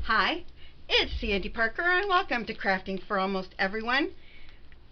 Hi, it's Sandy Parker and welcome to Crafting for Almost Everyone.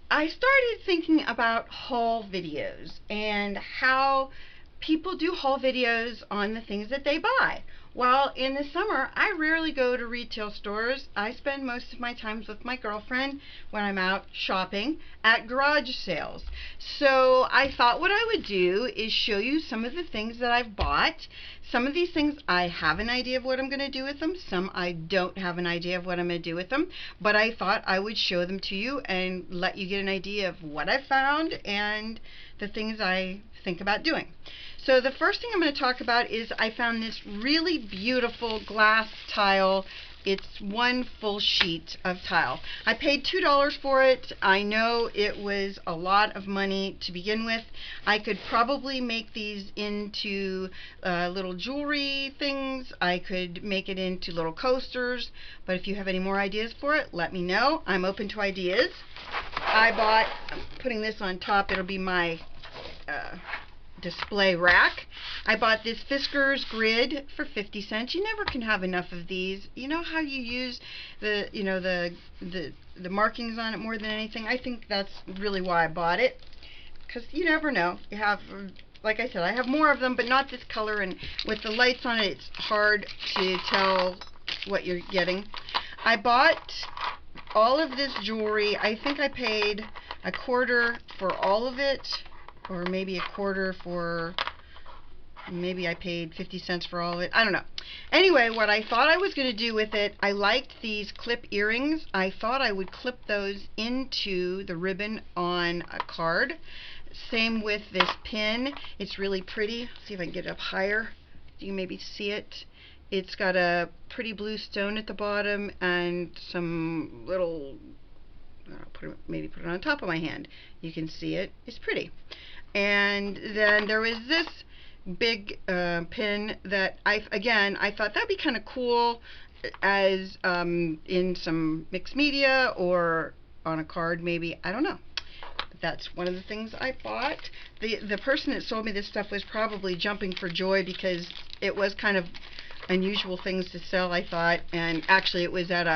I started thinking about haul videos and how people do haul videos on the things that they buy. Well, in the summer, I rarely go to retail stores. I spend most of my time with my girlfriend when I'm out shopping at garage sales. So I thought what I would do is show you some of the things that I've bought. Some of these things I have an idea of what I'm going to do with them. Some I don't have an idea of what I'm going to do with them. But I thought I would show them to you and let you get an idea of what I found and the things I think about doing. So the first thing I'm going to talk about is I found this really beautiful glass tile. It's one full sheet of tile. I paid $2 for it. I know it was a lot of money to begin with. I could probably make these into little jewelry things. I could make it into little coasters. But if you have any more ideas for it, let me know. I'm open to ideas. I'm putting this on top. It'll be my display rack. I bought this Fisker's grid for 50 cents. You never can have enough of these. You know how you use the markings on it more than anything? I think that's really why I bought it, because you never know. You have, like I said, I have more of them, but not this color, and with the lights on it, it's hard to tell what you're getting. I bought all of this jewelry. I think I paid $1/4 for all of it, or maybe $1/4 for, maybe I paid 50 cents for all of it. I don't know. Anyway, what I thought I was going to do with it, I liked these clip earrings. I thought I would clip those into the ribbon on a card. Same with this pin. It's really pretty. Let's see if I can get it up higher. You can maybe see it. It's got a pretty blue stone at the bottom and some little, maybe put it on top of my hand. You can see it. It's pretty. And then there was this big pin that I thought that'd be kind of cool as in some mixed media or on a card maybe. I don't know. That's one of the things I bought. The person that sold me this stuff was probably jumping for joy because it was kind of unusual things to sell, I thought. And actually it was at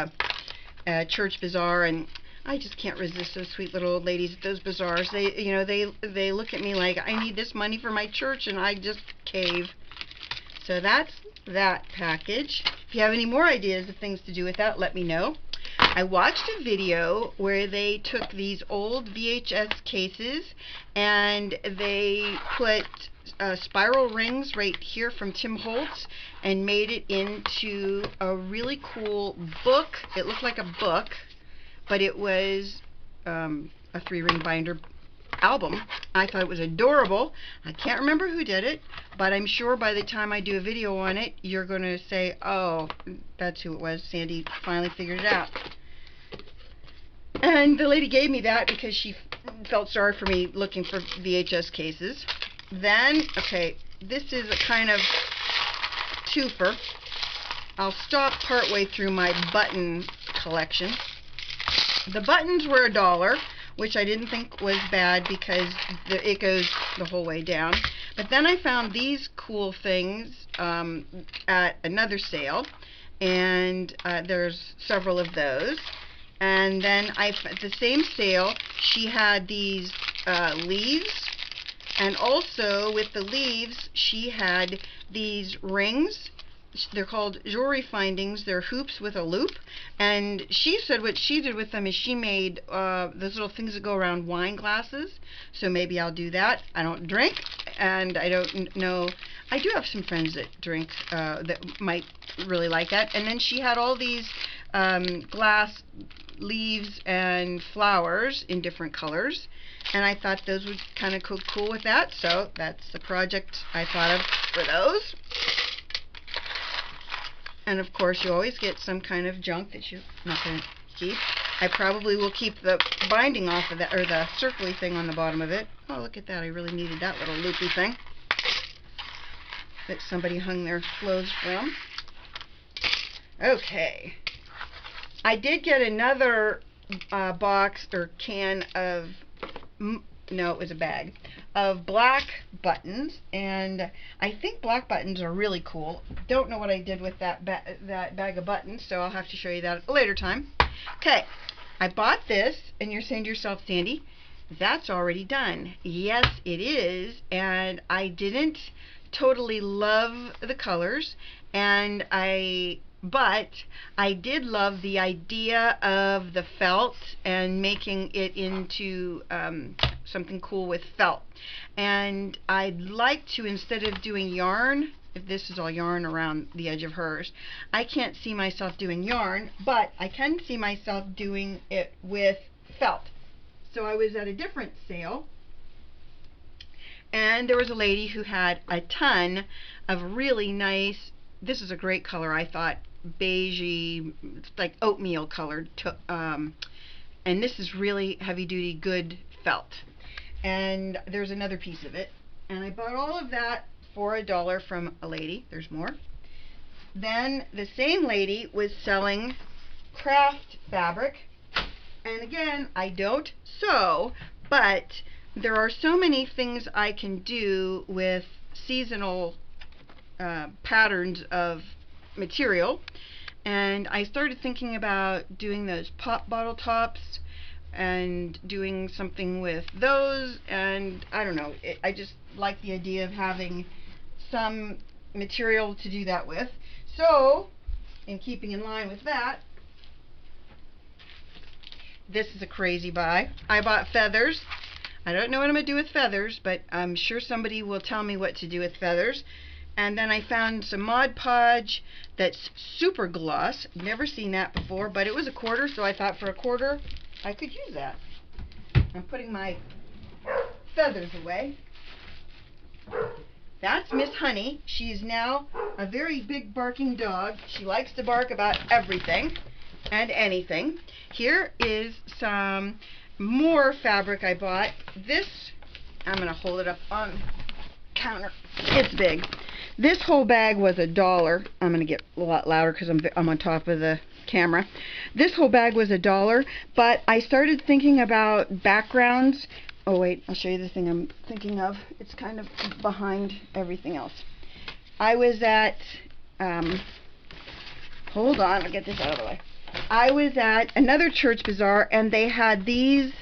a church bazaar, and I just can't resist those sweet little old ladies at those bazaars. They look at me like I need this money for my church, and I just cave. So that's that package. If you have any more ideas of things to do with that, let me know. I watched a video where they took these old VHS cases and they put spiral rings right here from Tim Holtz and made it into a really cool book. It looked like a book, but it was a 3-ring binder album. I thought it was adorable. I can't remember who did it, but I'm sure by the time I do a video on it, you're going to say, oh, that's who it was. Sandy finally figured it out. And the lady gave me that because she felt sorry for me looking for VHS cases. Then, okay, this is a kind of twofer. I'll stop partway through my button collection. The buttons were $1, which I didn't think was bad because it goes the whole way down. But then I found these cool things at another sale, and there's several of those. And then at the same sale, she had these leaves, and also with the leaves, she had these rings. They're called jewelry findings. They're hoops with a loop, and she said what she did with them is she made those little things that go around wine glasses. So maybe I'll do that. I don't drink, and I don't know. I do have some friends that drink that might really like that. And then she had all these glass leaves and flowers in different colors, and I thought those would kind of go cool with that. So that's the project I thought of for those. And of course, you always get some kind of junk that you're not going to keep. I probably will keep the binding off of that, or the circly thing on the bottom of it. Oh, look at that. I really needed that little loopy thing that somebody hung their clothes from. Okay. I did get another box or can of, no, it was a bag, of black buttons, and I think black buttons are really cool. Don't know what I did with that bag of buttons, so I'll have to show you that at a later time. Okay, I bought this, and you're saying to yourself, Sandy, that's already done. Yes, it is, and I didn't totally love the colors, but I did love the idea of the felt and making it into something cool with felt. And I'd like to, instead of doing yarn, if this is all yarn around the edge of hers, I can't see myself doing yarn, but I can see myself doing it with felt. So I was at a different sale, and there was a lady who had a ton of really nice, this is a great color, I thought, beigey, like oatmeal colored, and this is really heavy duty good felt. And there's another piece of it, and I bought all of that for $1 from a lady. There's more. Then the same lady was selling craft fabric, and again, I don't sew, but there are so many things I can do with seasonal patterns of material, and I started thinking about doing those pop bottle tops and doing something with those, and I don't know, I just like the idea of having some material to do that with. So, in keeping in line with that, this is a crazy buy. I bought feathers. I don't know what I'm going to do with feathers, but I'm sure somebody will tell me what to do with feathers. And then I found some Mod Podge that's super gloss. Never seen that before, but it was $1, so I thought for $1 I could use that. I'm putting my feathers away. That's Miss Honey. She is now a very big barking dog. She likes to bark about everything and anything. Here is some more fabric I bought. This, I'm going to hold it up on the counter. It's big. This whole bag was $1. I'm going to get a lot louder because I'm on top of the camera. This whole bag was $1, but I started thinking about backgrounds. Oh wait, I'll show you the thing I'm thinking of. It's kind of behind everything else. I was at, hold on, I'll get this out of the way. I was at another church bazaar, and they had these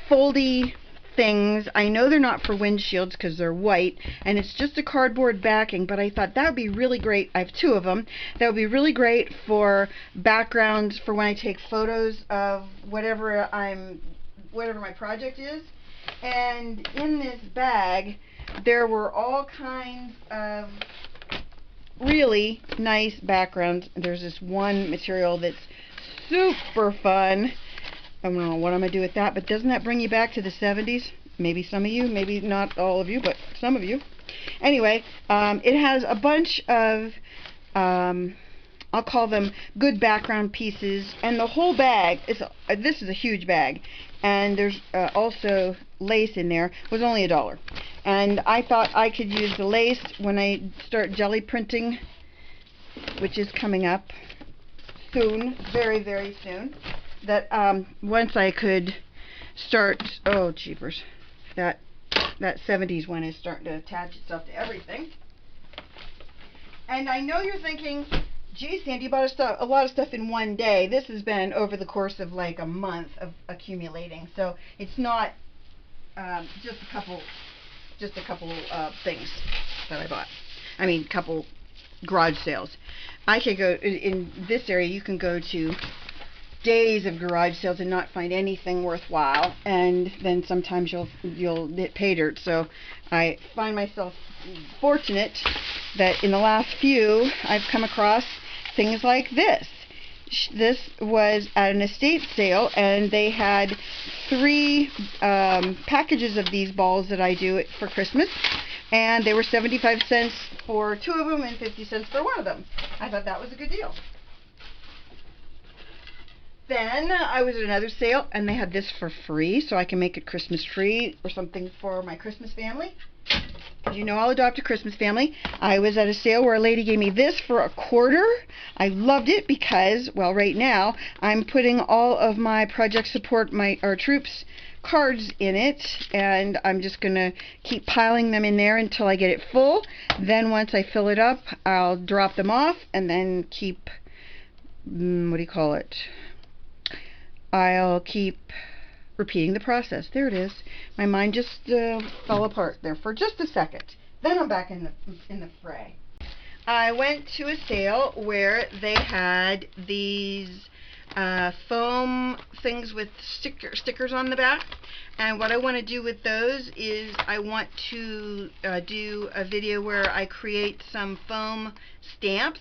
foldy things. I know they're not for windshields because they're white, and it's just a cardboard backing, but I thought that would be really great. I have 2 of them. That would be really great for backgrounds for when I take photos of whatever my project is. And in this bag there were all kinds of really nice backgrounds. There's this one material that's super fun. I don't know what I'm going to do with that, but doesn't that bring you back to the 70s? Maybe some of you, maybe not all of you, but some of you. Anyway, it has a bunch of, I'll call them good background pieces, and the whole bag, this is a huge bag, and there's also lace in there. It was only $1. And I thought I could use the lace when I start jelly printing, which is coming up soon, very, very soon. That once I could start, oh jeepers, that 70s one is starting to attach itself to everything. And I know you're thinking, gee, Sandy, you bought a lot of stuff in one day. This has been over the course of like a month of accumulating, so it's not just a couple things that I bought. I mean, couple garage sales. I could go in this area. You can go to days of garage sales and not find anything worthwhile, and then sometimes you'll hit pay dirt. So I find myself fortunate that in the last few I've come across things like this. This was at an estate sale, and they had 3 packages of these balls that I do for Christmas, and they were 75 cents for 2 of them and 50 cents for 1 of them. I thought that was a good deal. Then I was at another sale, and they had this for free, so I can make a Christmas tree or something for my Christmas family. You know, I'll adopt a Christmas family. I was at a sale where a lady gave me this for $1/4. I loved it because, well, right now I'm putting all of my project support our troops cards in it, and I'm just gonna keep piling them in there until I get it full. Then once I fill it up, I'll drop them off and then keep what do you call it? I'll keep repeating the process. There it is. My mind just fell apart there for just a second. Then I'm back in the fray. I went to a sale where they had these foam things with stickers on the back, and what I want to do with those is I want to do a video where I create some foam stamps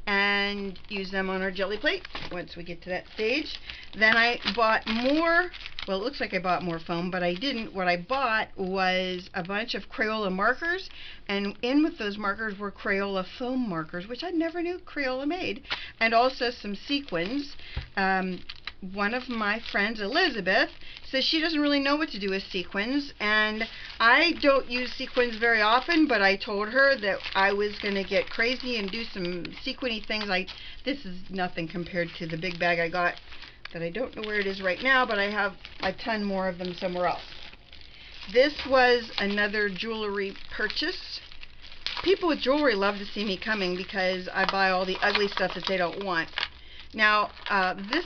and use them on our jelly plate once we get to that stage. Then I bought more, well, it looks like I bought more foam, but I didn't. What I bought was a bunch of Crayola markers, and in with those markers were Crayola foam markers, which I never knew Crayola made, and also some sequins. One of my friends, Elizabeth, says she doesn't really know what to do with sequins, and I don't use sequins very often, but I told her that I was going to get crazy and do some sequiny things. This is nothing compared to the big bag I got that I don't know where it is right now, but I have a ton more of them somewhere else. This was another jewelry purchase. People with jewelry love to see me coming because I buy all the ugly stuff that they don't want. Now, this,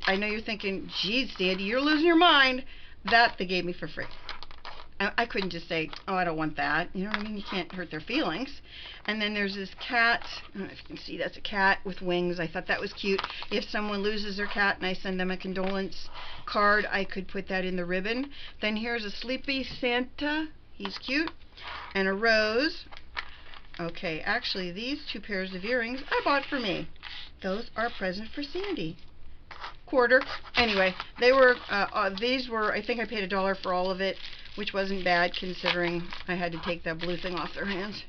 I know you're thinking, geez, Sandy, you're losing your mind. That they gave me for free. I couldn't just say, oh, I don't want that. You know what I mean? You can't hurt their feelings. And then there's this cat. I don't know if you can see, that's a cat with wings. I thought that was cute. If someone loses their cat and I send them a condolence card, I could put that in the ribbon. Then here's a sleepy Santa. He's cute. And a rose. Okay, actually, these 2 pairs of earrings I bought for me. Those are a present for Sandy. $1/4. Anyway, they were, these were, I think I paid $1 for all of it, which wasn't bad considering I had to take that blue thing off their hands.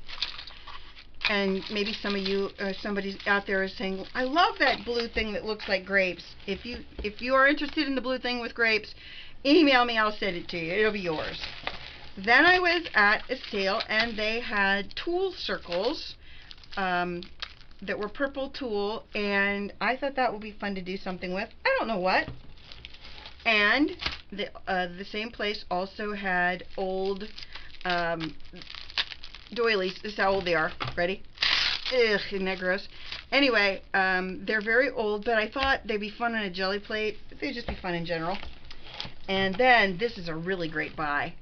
And maybe some of you, somebody out there is saying, I love that blue thing that looks like grapes. If you are interested in the blue thing with grapes, email me, I'll send it to you. It'll be yours. Then I was at a sale and they had tulle circles that were purple tulle, and I thought that would be fun to do something with. I don't know what. And the same place also had old doilies. This is how old they are. Ready? Ugh, isn't that gross? Anyway, they're very old, but I thought they'd be fun on a jelly plate. They'd just be fun in general. And then, this is a really great buy.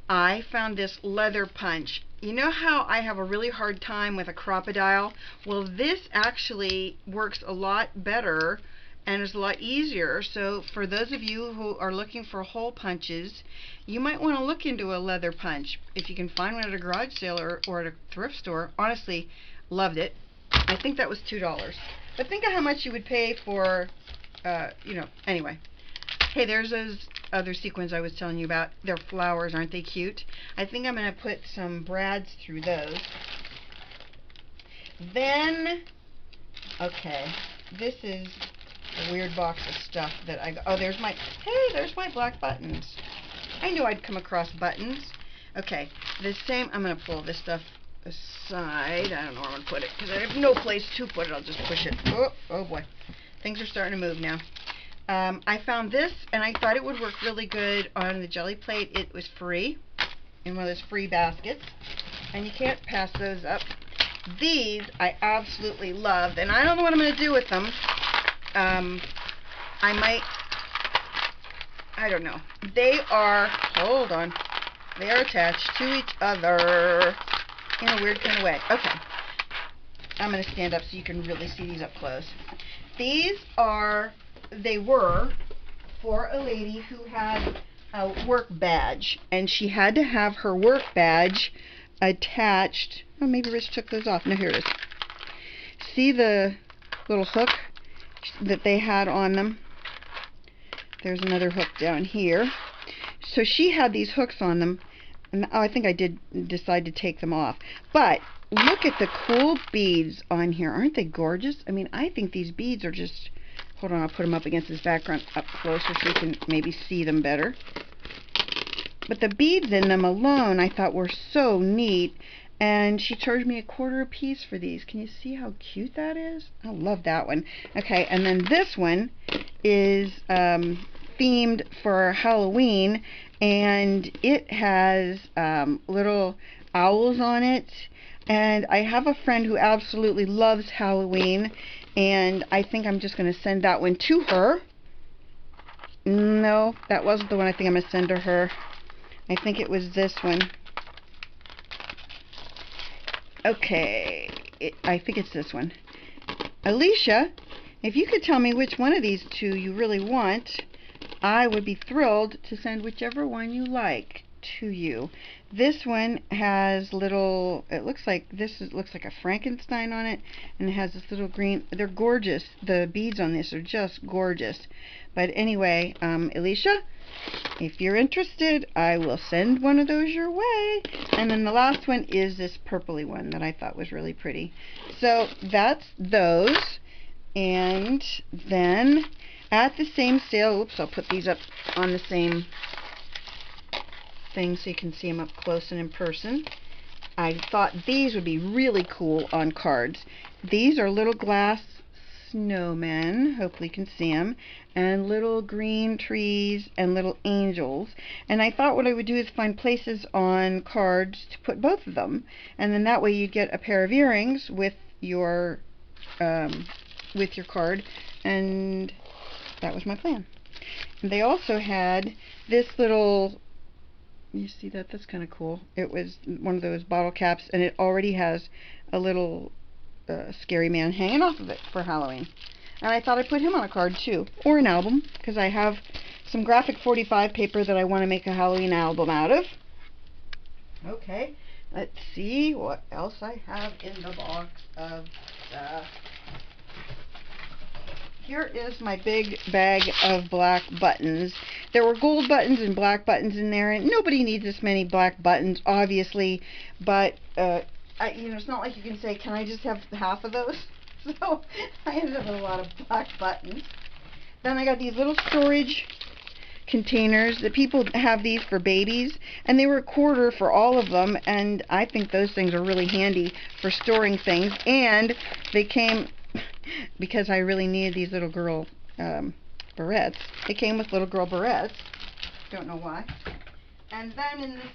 I found this leather punch. You know how I have a really hard time with a crocodile? Well, this actually works a lot better and is a lot easier. So for those of you who are looking for hole punches, you might want to look into a leather punch. If you can find one at a garage sale or at a thrift store. Honestly, loved it. I think that was $2. But think of how much you would pay for, you know, anyway. Hey, there's those other sequins I was telling you about. They're flowers, aren't they cute? I think I'm going to put some brads through those. Then, okay, this is a weird box of stuff that I got. Oh, there's my black buttons. I knew I'd come across buttons. Okay, the same, I'm going to pull this stuff aside. I don't know where I'm going to put it because I have no place to put it. I'll just push it. Oh boy. Things are starting to move now. I found this, and I thought it would work really good on the jelly plate. It was free, in one of those free baskets, and you can't pass those up. These I absolutely loved, and I don't know what I'm going to do with them. I don't know. They are, hold on, they are attached to each other in a weird kind of way. Okay, I'm going to stand up so you can really see these up close. These are... They were for a lady who had a work badge, and she had to have her work badge attached. Oh, maybe Rich took those off. No, here it is. See the little hook that they had on them? There's another hook down here. So she had these hooks on them, and I think I did decide to take them off. But look at the cool beads on here. Aren't they gorgeous? I mean, I think these beads are just... Hold on, I'll put them up against this background up closer so you can maybe see them better. but the beads in them alone I thought were so neat. And she charged me $1/4 a piece for these. Can you see how cute that is? I love that one. Okay, and then this one is themed for Halloween, and it has little owls on it. And I have a friend who absolutely loves Halloween, and I think I'm just going to send that one to her. No, that wasn't the one I think I'm going to send to her. I think it was this one. Okay, I think it's this one. Alicia, if you could tell me which one of these two you really want, I would be thrilled to send whichever one you like to you. This one has little, it looks like looks like a Frankenstein on it, and it has this little green. They're gorgeous. The beads on this are just gorgeous. But anyway, Alicia, if you're interested, I will send one of those your way. And then the last one is this purpley one that I thought was really pretty. So that's those. And then at the same sale, oops, I'll put these up on the same thing so you can see them up close and in person. I thought these would be really cool on cards. These are little glass snowmen, hopefully you can see them, and little green trees and little angels. And I thought what I would do is find places on cards to put both of them, and then that way you'd get a pair of earrings with your card, and that was my plan. And they also had this little, you see that? That's kind of cool. It was one of those bottle caps, and it already has a little scary man hanging off of it for Halloween. And I thought I'd put him on a card too, or an album, because I have some graphic 45 paper that I want to make a Halloween album out of. Okay, let's see what else I have in the box of stuff. Here is my big bag of black buttons. There were gold buttons and black buttons in there, and nobody needs this many black buttons, obviously, but it's not like you can say, can I just have half of those? So I ended up with a lot of black buttons. Then I got these little storage containers that people have these for babies, and they were $1/4 for all of them, and I think those things are really handy for storing things. And they came, because I really needed these little girl barrettes. They came with little girl barrettes. Don't know why. And then in the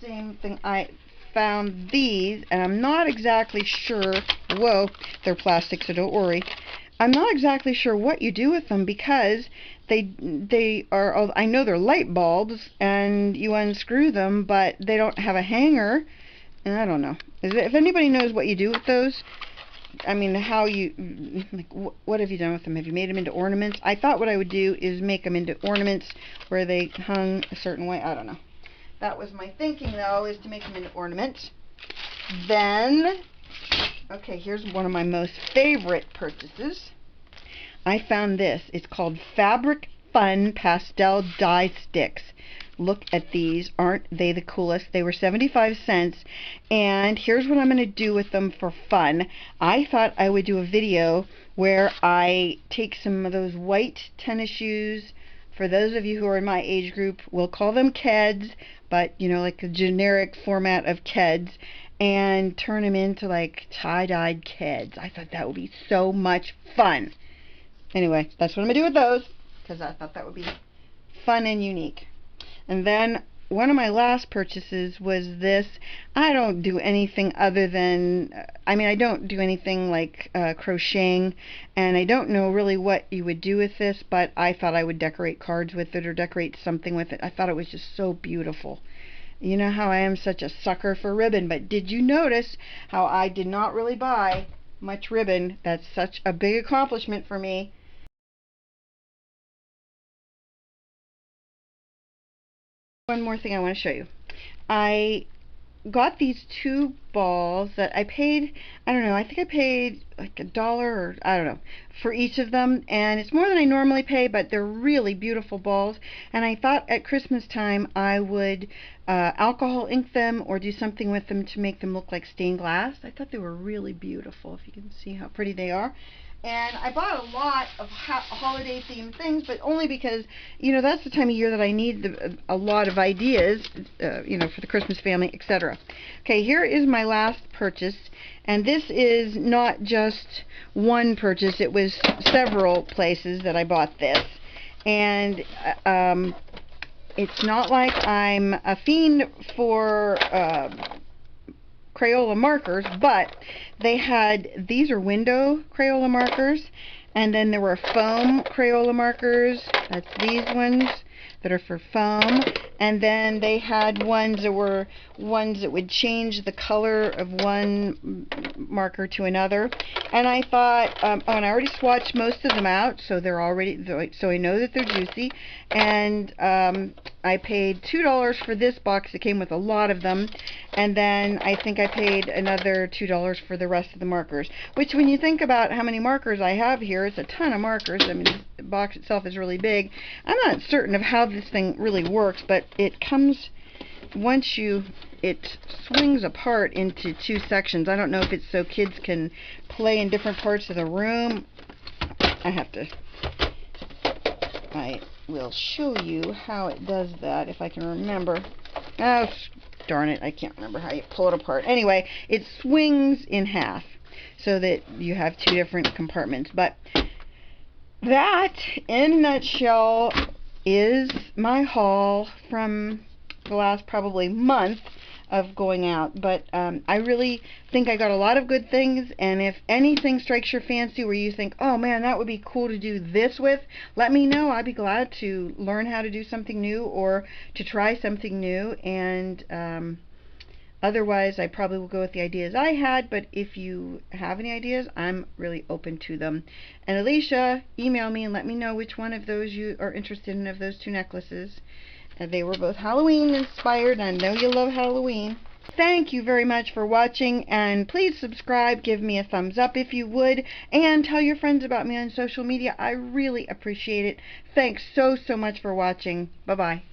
same thing, I found these, and I'm not exactly sure. Whoa, they're plastic, so don't worry. I'm not exactly sure what you do with them, because they are, I know they're light bulbs, and you unscrew them, but they don't have a hanger, and I don't know. If anybody knows what you do with those, I mean, how you, like, what have you done with them? Have you made them into ornaments? I thought what I would do is make them into ornaments where they hung a certain way. I don't know. That was my thinking, though, is to make them into ornaments. Then, okay, here's one of my most favorite purchases. I found this. It's called Fabric Fun Pastel Die Sticks. Look at these. Aren't they the coolest? They were 75 cents. And here's what I'm going to do with them for fun. I thought I would do a video where I take some of those white tennis shoes. For those of you who are in my age group, we'll call them Keds, but, you know, like a generic format of Keds, and turn them into, like, tie-dyed Keds. I thought that would be so much fun. Anyway, that's what I'm going to do with those, because I thought that would be fun and unique. And then one of my last purchases was this. I don't do anything other than, I don't do anything like crocheting, and I don't know really what you would do with this, but I thought I would decorate cards with it or decorate something with it. I thought it was just so beautiful. You know how I am such a sucker for ribbon, but did you notice how I did not really buy much ribbon? That's such a big accomplishment for me. One more thing I want to show you. I got these two balls that I paid, I don't know, I think I paid like $1 or I don't know, for each of them, and it's more than I normally pay, but they're really beautiful balls. And I thought at Christmas time I would alcohol ink them or do something with them to make them look like stained glass. I thought they were really beautiful, if you can see how pretty they are. And I bought a lot of holiday themed things, but only because, you know, that's the time of year that I need a lot of ideas, you know, for the Christmas family, etc. Okay, here is my last purchase, and this is not just one purchase, it was several places that I bought this. And it's not like I'm a fiend for Crayola markers, but they had, these are window Crayola markers, and then there were foam Crayola markers. That's these ones that are for foam, and then they had ones that were ones that would change the color of one marker to another. And I thought, oh, and I already swatched most of them out, so they're already, so I know that they're juicy. And I paid $2 for this box. It came with a lot of them, and then I think I paid another $2 for the rest of the markers, which, when you think about how many markers I have here, it's a ton of markers. I mean, the box itself is really big. I'm not certain of how this thing really works, but it comes, once it swings apart into two sections. I don't know if it's so kids can play in different parts of the room. I will show you how it does that if I can remember. Oh, darn it, I can't remember how you pull it apart. Anyway, it swings in half so that you have two different compartments. But that, in a nutshell, is my haul from the last probably month of going out. But I really think I got a lot of good things, and if anything strikes your fancy where you think, oh man, that would be cool to do this with, let me know. I'd be glad to learn how to do something new or to try something new. And otherwise I probably will go with the ideas I had, but if you have any ideas, I'm really open to them. And Alicia, email me and let me know which one of those you are interested in, of those two necklaces. They were both Halloween inspired. I know you love Halloween. Thank you very much for watching, and please subscribe, give me a thumbs up if you would, and tell your friends about me on social media. I really appreciate it. Thanks so much for watching. Bye-bye.